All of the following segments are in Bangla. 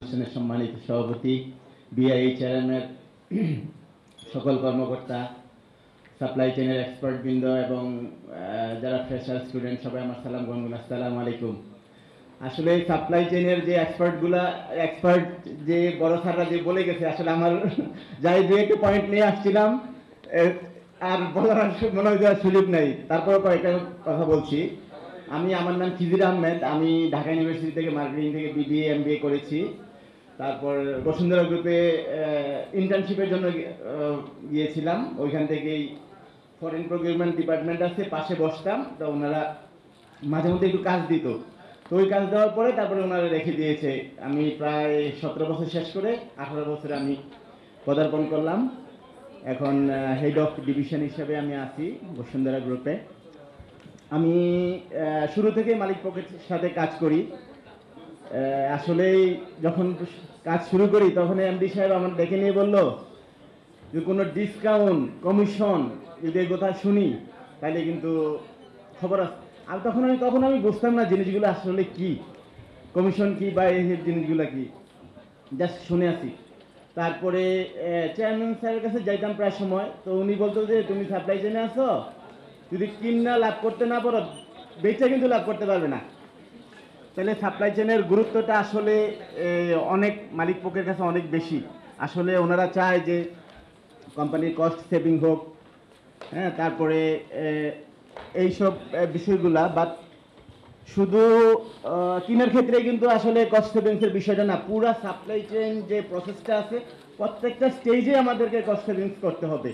অনুষ্ঠানের সম্মানিত সভাপতি, বিআইএইচআরএম এর সকল কর্মকর্তা, সাপ্লাই চেইনের এক্সপার্ট বৃন্দ এবং যারা ফ্রেশার স্টুডেন্ট, সবাই আমার সালাম গ্রহণ। আসসালামু আলাইকুম। আসলে সাপ্লাই চেইনের যে এক্সপার্ট যে বড় স্যাররা যে বলে গেছে, আসলে আমার যাই দু একটা পয়েন্ট নিয়ে আসছিলাম, আর বলার মনে হয় দেওয়ার সুযোগ নেই, তারপরে কয়েকটা কথা বলছি। আমার নাম খিজির আহমেদ। আমি ঢাকা ইউনিভার্সিটি থেকে মার্কেটিং থেকে বিবিএ এমবিএ করেছি। তারপর বসুন্ধরা গ্রুপে ইন্টার্নশিপের জন্য গিয়েছিলাম। ওইখান থেকেই ফরেন প্রকিউরমেন্ট ডিপার্টমেন্ট আছে, পাশে বসতাম, তো ওনারা মাঝে মধ্যে একটু কাজ দিত। তো ওই কাজ দেওয়ার পরে তারপরে ওনারা রেখে দিয়েছে। আমি প্রায় 17 বছর শেষ করে 18 বছরে আমি পদার্পণ করলাম। এখন হেড অফ ডিভিশন হিসেবে আমি আছি বসুন্ধরা গ্রুপে। আমি শুরু থেকে মালিক পক্ষের সাথে কাজ করি। আসলে যখন কাজ শুরু করি তখন এমডি সাহেব আমার ডেকে নিয়ে বলল যে কোনো ডিসকাউন্ট কমিশন যদি এই কথা শুনি তাহলে কিন্তু খবর আছে। আর তখন আমি বুঝতাম না জিনিসগুলো আসলে কি, কমিশন কি বা এই জিনিসগুলো কি, জাস্ট শুনে আসি। তারপরে চেয়ারম্যান স্যারের কাছে যাইতাম প্রায় সময়, তো উনি বলতো যে তুমি সাপ্লাই চেনে আসো, যদি কিনা লাভ করতে না পারো বেচা কিন্তু লাভ করতে পারবে না। তাহলে সাপ্লাই চেনের গুরুত্বটা আসলে অনেক মালিক পক্ষের কাছে অনেক বেশি। আসলে ওনারা চায় যে কোম্পানির কস্ট সেভিং হোক, হ্যাঁ, তারপরে এইসব বিষয়গুলা। বাট শুধু কিনার ক্ষেত্রে কিন্তু আসলে কস্ট সেভিংসের বিষয়টা না, পুরা সাপ্লাই চেইন যে প্রসেসটা আছে প্রত্যেকটা স্টেজে আমাদেরকে কস্ট সেভিংস করতে হবে।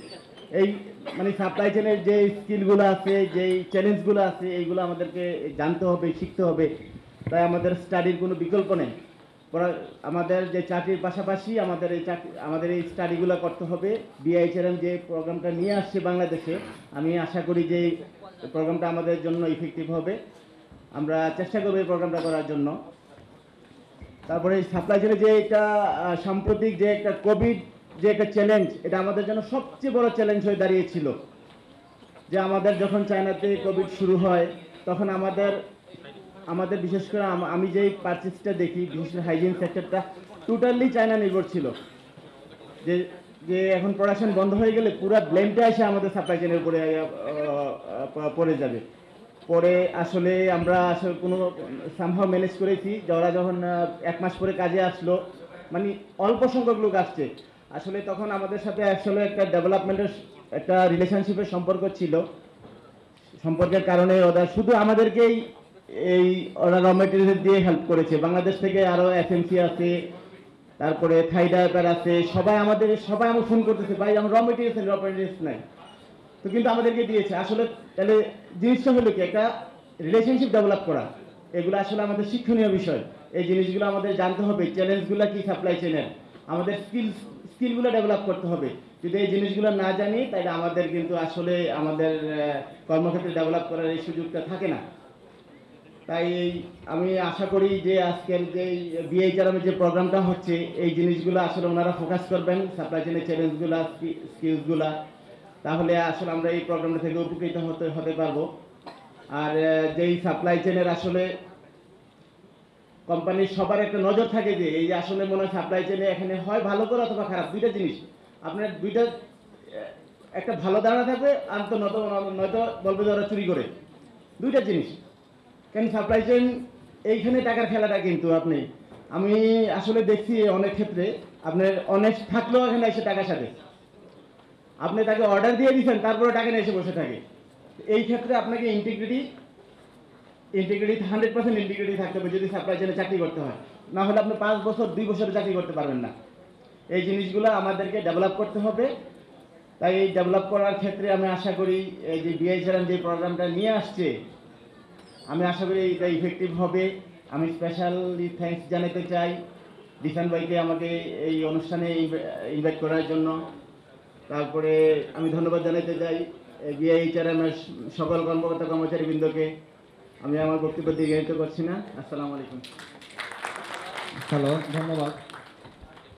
এই মানে সাপ্লাই চেইনের যে স্কিলগুলো আছে, যেই চ্যালেঞ্জগুলো আছে, এইগুলো আমাদেরকে জানতে হবে, শিখতে হবে। তাই আমাদের স্টাডির কোনো বিকল্প নেই। আমাদের যে চাকরির পাশাপাশি আমাদের এই স্টাডিগুলো করতে হবে। বিআইএইচআরএম যে প্রোগ্রামটা নিয়ে আসছে বাংলাদেশে, আমি আশা করি যে প্রোগ্রামটা আমাদের জন্য ইফেক্টিভ হবে। আমরা চেষ্টা করবো এই প্রোগ্রামটা করার জন্য। তারপরে সাপ্লাই চেইনে যে একটা সাম্প্রতিক যে একটা কোভিড যে একটা চ্যালেঞ্জ, এটা আমাদের জন্য সবচেয়ে বড় চ্যালেঞ্জ হয়ে দাঁড়িয়েছিল। যে আমাদের যখন চায়নাতে কোভিড শুরু হয় তখন আমাদের বিশেষ করে আমি যেই পারচেসটা দেখি, বিশেষ করে হাইজিন সেক্টরটা টোটালি চায়না নির্ভর ছিল। যে যে এখন প্রোডাকশন বন্ধ হয়ে গেলে পুরো ব্লেমটা এসে আমাদের সাপ্লাই চেইনের উপরে পড়ে যাবে। পরে আসলে আমরা আসলে কোনো সামহাও ম্যানেজ করেছি। যারা যখন 1 মাস পরে কাজে আসলো, মানে অল্প সংখ্যক লোক আসছে, আসলে তখন আমাদের সাথে আসলে একটা ডেভেলপমেন্টের একটা রিলেশনশিপের সম্পর্ক ছিল। সম্পর্কের কারণে ওরা শুধু আমাদেরকেই ওরা র মেটেরিয়াল দিয়ে হেল্প করেছে। বাংলাদেশ থেকে আরও এফএমসি আছে, তারপরে থাইডার আছে, সবাই আমাকে ফোন করতেছে, ভাই আমার র মেটেরিয়ালস নাই, তো কিন্তু আমাদেরকে দিয়েছে। আসলে তাহলে জিনিসটা হলো কি, একটা রিলেশনশিপ ডেভেলপ করা, এগুলো আসলে আমাদের শিক্ষণীয় বিষয়। এই জিনিসগুলো আমাদের জানতে হবে, চ্যালেঞ্জগুলো কি সাপ্লাই চেনের, আমাদের স্কিলগুলো ডেভেলপ করতে হবে। যদি এই জিনিসগুলো না জানি তাহলে আমাদের কিন্তু আসলে আমাদের কর্মক্ষেত্রে ডেভেলপ করার এই সুযোগটা থাকে না। তাই আমি আশা করি যে আজকের যে বিএইচআরএম যে প্রোগ্রামটা হচ্ছে, এই জিনিসগুলো আসলে ওনারা ফোকাস করবেন, সাপ্লাই চেনের চ্যালেঞ্জগুলো, স্কিলসগুলা, তাহলে আসলে আমরা এই প্রোগ্রামটা থেকে উপকৃত হতে পারবো। আর যেই সাপ্লাই চেনের আসলে কোম্পানির সবার একটা নজর থাকে যে এই যে আসলে মনে হয় সাপ্লাই চেনে এখানে হয় ভালো করে অথবা খারাপ, দুইটা জিনিস। আপনার দুইটা একটা ভালো ধারণা থাকবে, আর তো নয়তো বলবে যে ওরা চুরি করে, দুইটা জিনিস। কেন সাপ্লাই চেইন এইখানে টাকার খেলাটা, কিন্তু আমি আসলে দেখছি অনেক ক্ষেত্রে আপনার অনেস্ট থাকলেও এখানে এসে টাকার সাথে আপনি তাকে অর্ডার দিয়ে দিচ্ছেন, তারপরে টাকা নিয়ে এসে বসে থাকে। এই ক্ষেত্রে আপনাকে ইন্টিগ্রিটি 100% ইন্টিগ্রিটি থাকতে হবে যদি সাপ্লাই চেইনে চাকরি করতে হয়। না হলে আপনি 5 বছর 2 বছরে চাকরি করতে পারবেন না। এই জিনিসগুলো আমাদেরকে ডেভেলপ করতে হবে। তাই এই ডেভেলপ করার ক্ষেত্রে আমি আশা করি এই যে বিআইএইচআরএম যে প্রোগ্রামটা নিয়ে আসছে, আমি আশা করি এটা ইফেক্টিভ হবে। আমি স্পেশালি থ্যাঙ্কস জানাতে চাই দিশান ভাইকে আমাকে এই অনুষ্ঠানে ইনভাইট করার জন্য। তারপরে আমি ধন্যবাদ জানাতে চাই বিআইএইচআরএম এর সকল কর্মকর্তা কর্মচারীবৃন্দকে। আমি আমার বক্তব্য দীর্ঘায়িত করছি না। আসসালামু আলাইকুম। হ্যালো, ধন্যবাদ।